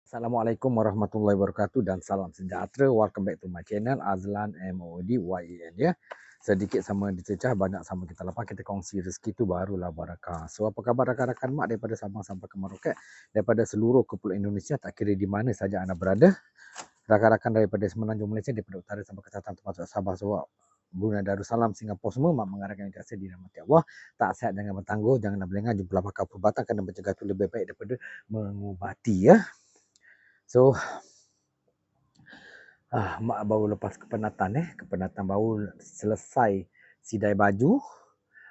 Assalamualaikum warahmatullahi wabarakatuh dan salam sejahtera. Welcome back to my channel Azlan MODYEN ya. Sedikit sama dicecah, banyak sama kita lepas. Kita kongsi rezeki tu barulah barakah. So apa khabar rakan-rakan mak daripada Sabang sampai ke Merauke, daripada seluruh kepulauan Indonesia, tak kira di mana saja anda berada. Rakan-rakan daripada Semenanjung Malaysia, daripada utara sampai ke selatan, termasuk Sabah, Sarawak, Brunei Darussalam, Singapura, semua mak mengharapkan yang kasih dirahmati Allah. Tak sihat jangan bertangguh, jangan berlengah, jumpa pakar perubatan kerana mencegah itu lebih baik daripada mengubati ya. So mak baru lepas kepenatan baru selesai sidai baju.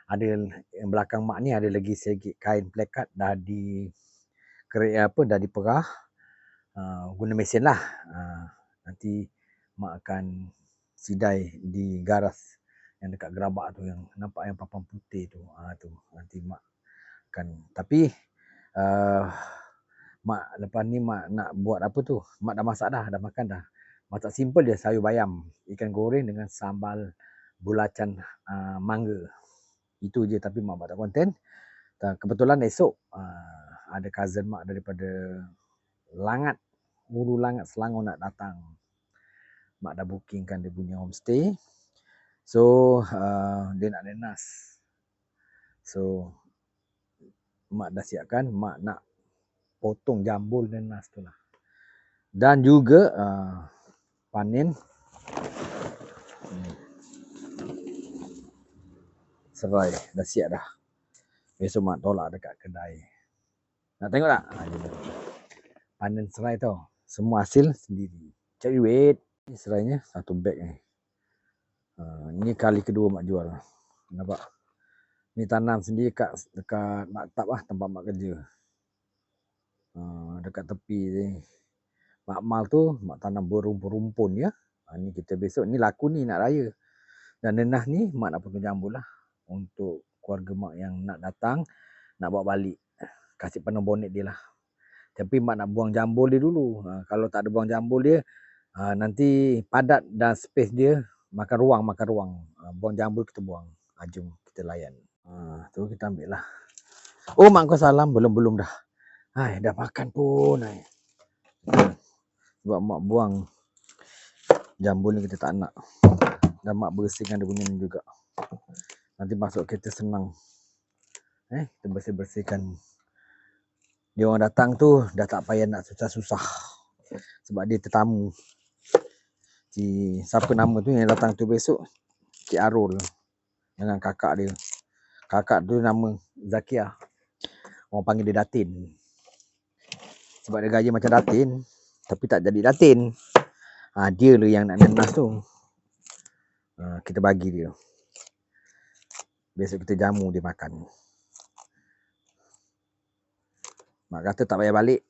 Ada yang belakang mak ni ada lagi sedikit kain plekat dah dah diperah. Guna mesin lah. Nanti mak akan sidai di garas yang dekat gerabak tu, yang nampak yang papan putih tu. Tu nanti mak akan, tapi mak lepas ni mak nak buat apa tu? Mak dah masak dah makan dah. Masak simple dia, sayur bayam, ikan goreng dengan sambal bulacan mangga. Itu je, tapi mak buat tak konten. Kebetulan esok ada cousin mak daripada Langat, Hulu Langat, Selangor nak datang. Mak dah bookingkan dia punya homestay. So dia nak nenas. So mak dah siapkan, mak nak potong jambul nenas tu lah. Dan juga panen serai, dah siap dah. Besok mak tolak dekat kedai. Nak tengok tak? Panen serai tau. Semua hasil sendiri. Cari duit. Ni serainya satu beg ni. Ini kali kedua mak jual. Nampak? Ni tanam sendiri dekat maktab lah, tempat mak kerja. Dekat tepi ni. Mak mal tu mak tanam berumpun-rumpun ya. Ni kita besok ni laku ni nak raya. Dan nenah ni mak nak potong jambul lah. Untuk keluarga mak yang nak datang, nak bawa balik. Kasih penuh bonet dia lah. Tapi mak nak buang jambul dia dulu. Kalau tak ada buang jambul dia, nanti padat dan space dia makan ruang. Buang jambul kita buang. Jom kita layan. Tu kita ambil lah. Oh mak kau salam, belum dah. Dah makan pun. Sebab mak buang jambul ni kita tak nak. Dan mak bersihkan dia punya ni juga. Nanti masuk kereta senang. Kita bersih-bersihkan. Dia orang datang tu dah tak payah nak susah-susah. Sebab dia tetamu. Siapa nama tu yang datang tu besok? Cik Arul. Dengan kakak dia. Kakak tu nama Zakia. Orang panggil dia Datin. Sebab dia gaya macam Datin. Tapi tak jadi Datin. Dia lah yang nak nenas tu. Kita bagi dia. Besok kita jamu dia makan. Mak kata tak payah balik.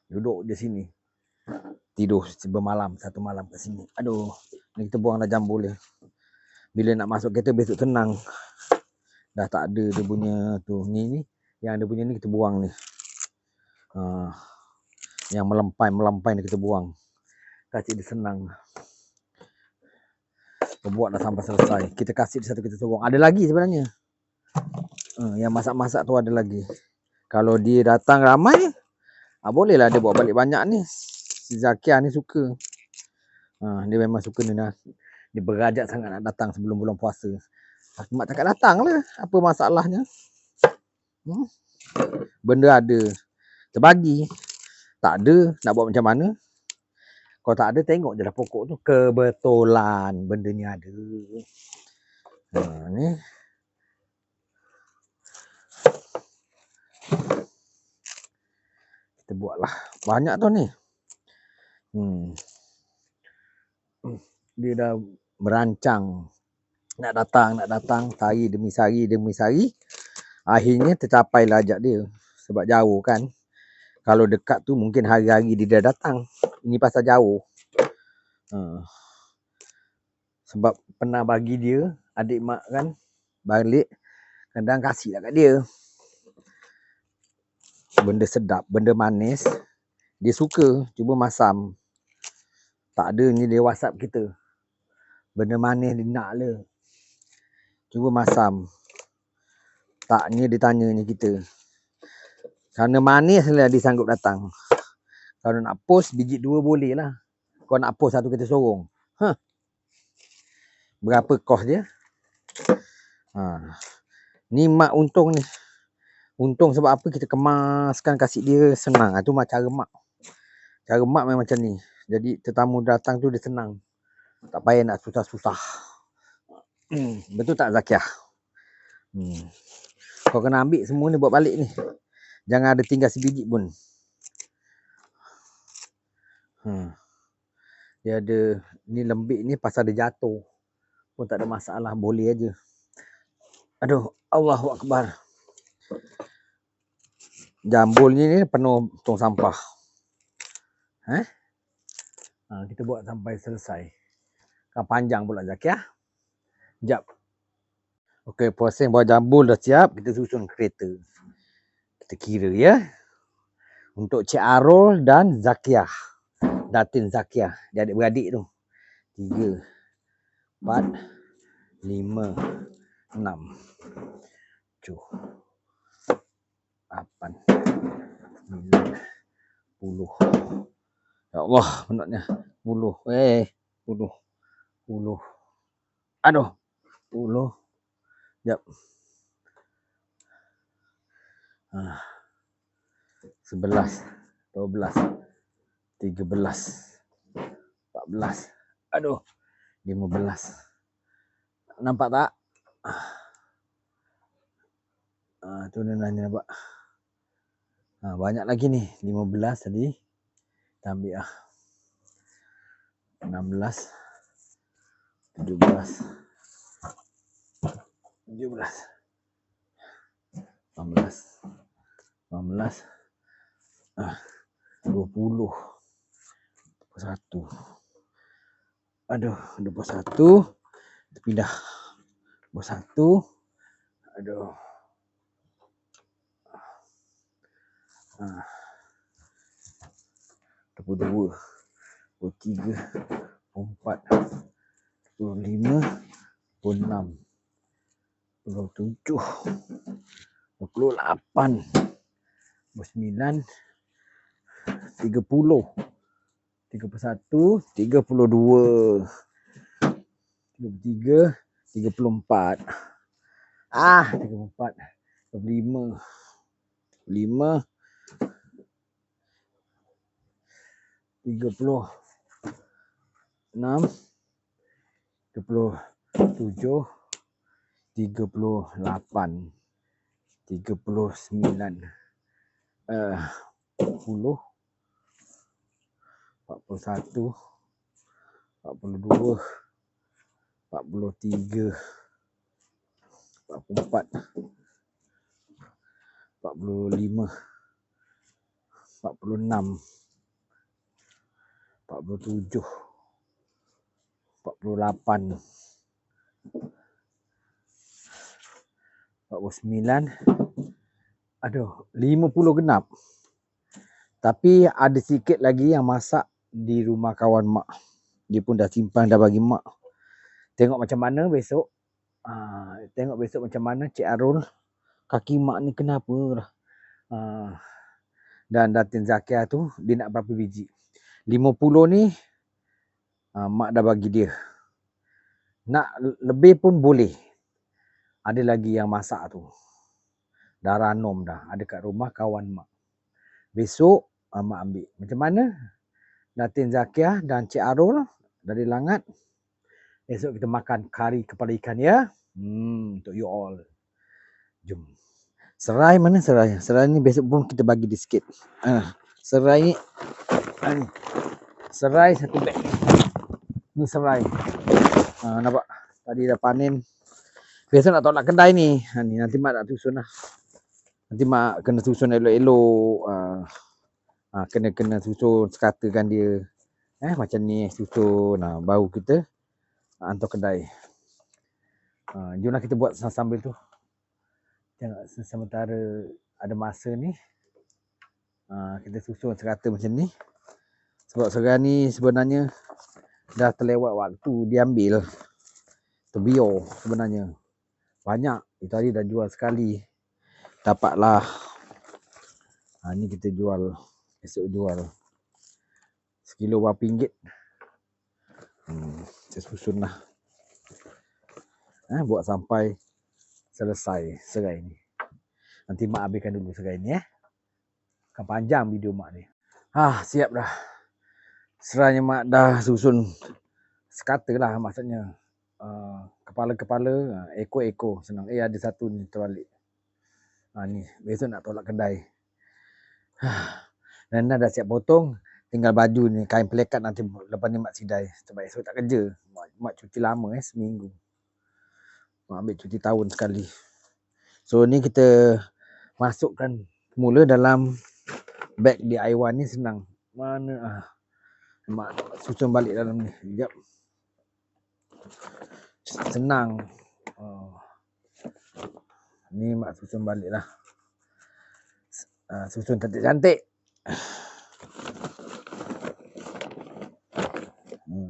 Duduk di sini. Tidur bermalam, satu malam kat sini. Aduh, ni kita buang dah jambul dia. Bila nak masuk kereta besok tenang. Dah tak ada dia punya tu. Ni yang dia punya ni kita buang ni. Yang melempai ni kita buang. Kasih dia senang. Buat dah sampai selesai. Kita kasih dia satu, kita sorong. Ada lagi sebenarnya. Yang masak-masak tu ada lagi. Kalau dia datang ramai, bolehlah dia bawa balik banyak ni. Si Zakia ni suka. Dia memang suka ni lah. Dia berajak sangat nak datang sebelum bulan puasa. Mak cakap datang lah. Apa masalahnya? Benda ada. Terbagi. Tak ada. Nak buat macam mana? Kalau tak ada, tengok je lah pokok tu. Kebetulan benda ni ada. Ni. Kita buatlah. Banyak tu ni. Dia dah merancang. Nak datang. Sehari demi sehari. Akhirnya tercapailah ajak dia. Sebab jauh kan. Kalau dekat tu mungkin hari-hari dia dah datang. Ini pasal jauh. Sebab pernah bagi dia, adik mak kan, balik. Kadang kasih lah kat dia. Benda sedap, benda manis. Dia suka, cuba masam. Tak ada ni dia WhatsApp kita. Benda manis dia nak lah. Cuba masam. Tak ni dia tanya ni kita. Kerana manis lah dia sanggup datang. Kalau nak post biji 2 boleh lah. Kau nak post satu kereta sorong. Berapa kos dia? Ni mak untung ni. Untung sebab apa, kita kemaskan kasih dia senang. Itu macam cara mak. Cara mak memang macam ni. Jadi tetamu datang tu dia senang. Tak payah nak susah-susah. Betul tak Zakiah? Kau kena ambil semua ni buat balik ni. Jangan ada tinggal sebiji pun. Dia ada ni lembik ni pasal dia jatuh. Pun tak ada masalah, boleh aja. Aduh, Allahu Akbar. Jambul ni penuh tong sampah. Kita buat sampai selesai. Kan panjang pula Zakiah. Sekejap. Okey, proses buat jambul dah siap. Kita susun kereta. Kita kira ya. Untuk Cik Arul dan Zakiah. Datin Zakiah. Dia adik-beradik tu. 3, 4, 5, 6, 7, 8, 9, 10. Ya Allah, benarnya 10. 10. Aduh. 10. Sekejap. 11, 12, 13, 14. Aduh. 15. Nampak tak? Tu dia nampak. Banyak lagi ni. 15 tadi. Kita ambil 16, 17, 18, 20, 21. Aduh, 21. Kita pindah. 21. Aduh. 22, 23, 24, 25, 26, 27, 28, 29, 30, 31, 32, 33, 34. 34, 35, 5, 36, 37, 38, 39, 40, 41, 42, 43, 44, 45, 46, 47, 48, 49. Aduh, 50 genap. Tapi ada sikit lagi yang masak di rumah kawan mak. Dia pun dah simpan, dah bagi mak. Tengok macam mana besok. Tengok besok macam mana Cik Arul. Kaki mak ni kenapa lah. Dan Datin Zakiah tu, dia nak berapa biji. 50 ni, mak dah bagi dia. Nak lebih pun boleh. Ada lagi yang masak tu. Dah ranom dah. Ada kat rumah kawan mak. Besok, mak ambil. Macam mana? Datin Zakiah dan Cik Arul dari Langat. Esok kita makan kari kepala ikan ya. Untuk you all. Jom. Serai mana serai? Serai ni besok pun kita bagi dia sikit. Serai ni. Serai satu beg. Ni serai. Nampak? Tadi dah panen. Besok nak tolak kedai ni. Ni nanti mak nak susun lah. Nanti mak kena susun elok-elok. Kena susun, sekatakan dia. Macam ni susun. Baru kita hantar kedai. Jomlah kita buat sambil tu. Tengok sementara ada masa ni. Kita susun serata macam ni. Sebab sekarang ni sebenarnya dah terlewat waktu diambil. Terbiar sebenarnya. Banyak. Itu hari dah jual sekali. Dapatlah. Ni kita jual. Esok jual. Sekilo berapa ringgit. Saya susun lah. Buat sampai selesai serai ni. Nanti mak habiskan dulu serai ni Kan panjang video mak ni. Siap dah. Seranya mak dah susun sekata lah maksudnya. Kepala-kepala, ekor-ekor senang. Ada satu ni terbalik. Ni besok nak tolak kedai. Dan dah siap potong. Tinggal baju ni, kain pelekat nanti lepas ni mak sidai. Sebab esok tak kerja. Mak cuti lama seminggu. Mak ambil cuti tahun sekali. So ni kita masukkan mula dalam beg DIY ni senang. Mana mak susun balik dalam ni. Sekejap. Senang. Ni mak susun balik lah. Susun cantik-cantik.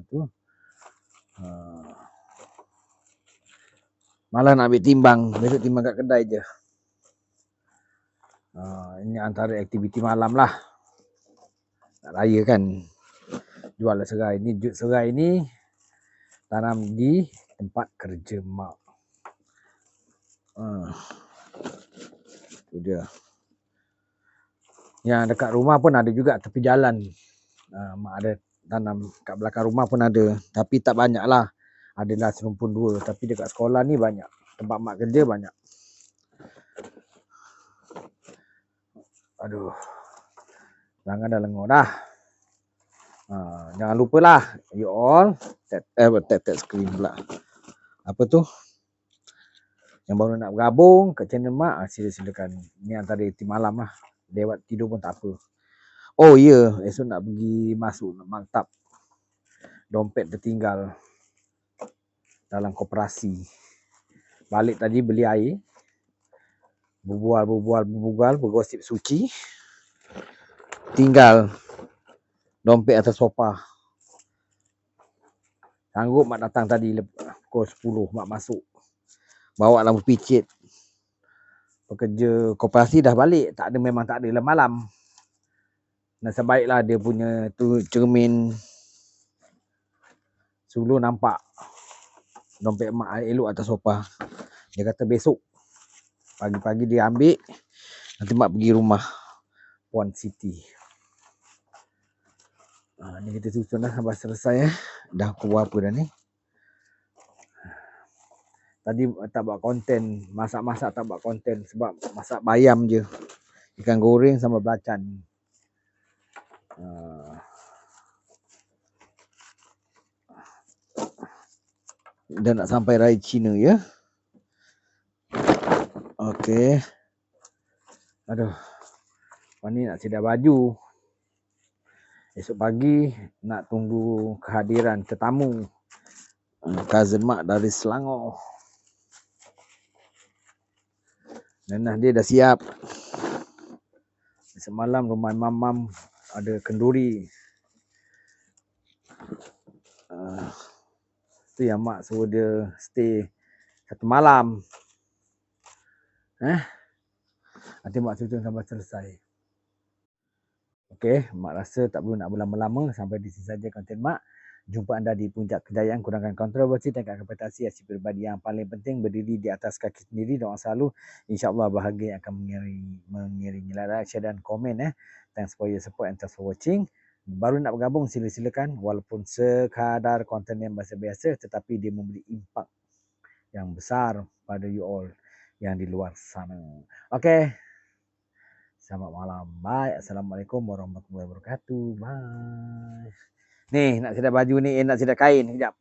Tu. Malah nak ambil timbang. Besok timbang kat kedai je. Ini antara aktiviti malam lah. Nak raya kan. Jual serai. Ni serai ni tanam di tempat kerja mak. Tu dia. Yang dekat rumah pun ada juga tepi jalan. Mak ada tanam kat belakang rumah pun ada. Tapi tak banyak lah. Adalah serumpun 2. Tapi dekat sekolah ni banyak. Tempat mak kerja banyak. Aduh. Tangan dah lengur dah. Jangan lupalah. You all. Tap screen pula. Apa tu? Yang baru nak bergabung ke channel mak. Silakan. Ni antara tim malam lah. Lewat tidur pun tak apa. Oh ya. Esok nak pergi masuk maktab. Dompet tertinggal. Dalam koperasi. Balik tadi beli air. Berbual, bergosip suci. Tinggal dompet atas sofa. Sanggup mak datang tadi pukul 10 mak masuk. Bawa lampu picit. Pekerja koperasi dah balik. Memang tak ada malam. Nasib baiklah dia punya tu cermin. Sulu nampak dompet mak elok atas sofa. Dia kata besok pagi-pagi dia ambil. Nanti mak pergi rumah Puan Siti. Ni kita susun dah sampai selesai Dah pukul apa dah ni? Tadi tak buat konten. Masak-masak tak buat konten. Sebab masak bayam je. Ikan goreng sama belacan. Dah nak sampai raya Cina ya. Okey. Aduh. Lepas ni nak sedia baju. Esok pagi nak tunggu kehadiran tetamu. Cousin mak dari Selangor. Nanah dia dah siap. Semalam rumah mam ada kenduri. Tu yang mak suruh dia stay 1 malam. Nanti mak susun sampai selesai. Okey, mak rasa tak perlu nak berlama-lama. Sampai di sini saja konten mak. Jumpa anda di puncak kejayaan, kurangkan kontroversi dan ekspektasi aksi pribadi yang paling penting berdiri di atas kaki sendiri. Doa selalu, insyaAllah bahagia yang akan mengiringi like, share dan komen. Thanks for your support and thanks for watching. Baru nak bergabung, silakan. Walaupun sekadar konten yang biasa-biasa, tetapi dia memberi impak yang besar pada you all yang di luar sana. Okey. Selamat malam. Bye. Assalamualaikum warahmatullahi wabarakatuh. Bye. Ni nak sedia baju ni, nak sedia kain. Sekejap.